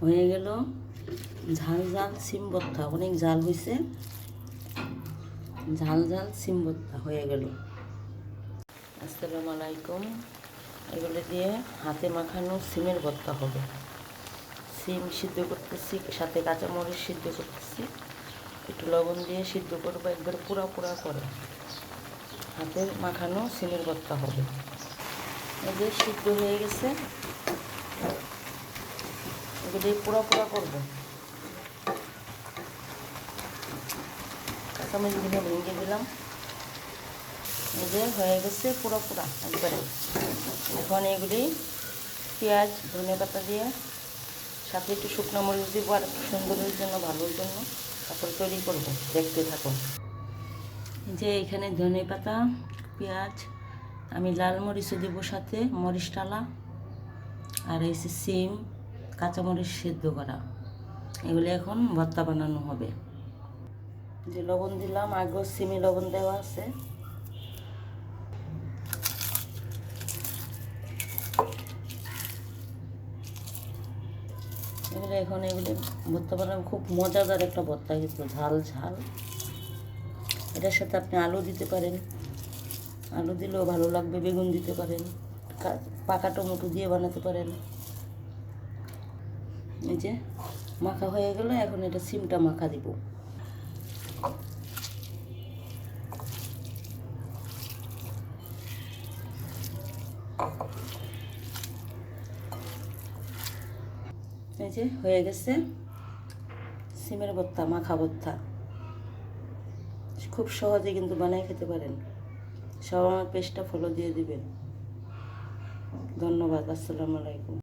হয়ে গেল ঝাল ঝাল সিম ভর্তা। অনেক ঝাল হয়েছে, ঝাল ঝাল সিম ভর্তা হয়ে গেল। আসসালামু আলাইকুম। এগুলো দিয়ে হাতে মাখানো সিমের ভর্তা হবে। সিম সিদ্ধ করতেছি, সাথে কাঁচামরিচ সিদ্ধ করতেছি, একটু লবণ দিয়ে সিদ্ধ করবো, একবার পুরা পুরা করে হাতে মাখানো সিমের ভর্তা হবে। এই যে সিদ্ধ হয়ে গেছে, এগুলি পুরা পুরা করবো। কাঁচামরিচগুলো ভেঙে দিলাম। এই যে হয়ে গেছে পুরো পুরা একবারে। এখন এগুলি পেঁয়াজ ধনেপাতা দিয়ে সাথে একটু শুকনো মরিচ দিব, আর একটু সুন্দরের জন্য, ভালোর জন্য। তারপরে তৈরি করবো, দেখতে থাকুন। যে এখানে ধনেপাতা, পেঁয়াজ, আমি লাল মরিচও দিব সাথে, মরিচ টালা, আর এই সিম কাঁচামরিচ সেদ্ধ করা, এগুলি এখন ভর্তা বানানো হবে। যে লবণ দিলাম, আগেও সিমে লবণ দেওয়া আছে। এখন এগুলি ভর্তা বানানো খুব মজাদার একটা ভর্তা, কিন্তু ঝাল ঝাল। এটার সাথে আপনি আলু দিতে পারেন, আলু দিলেও ভালো লাগবে, বেগুন দিতে পারেন, পাকা টমেটো দিয়ে বানাতে পারেন। এই যে মাখা হয়ে গেল, এখন এটা সিমটা মাখা দিব। এই যে হয়ে গেছে সিমের ভর্তা, মাখা ভর্তা। খুব সহজে কিন্তু বানিয়ে খেতে পারেন। সব আমার পেজটা ফলো দিয়ে দিবেন। ধন্যবাদ। আসসালামু আলাইকুম।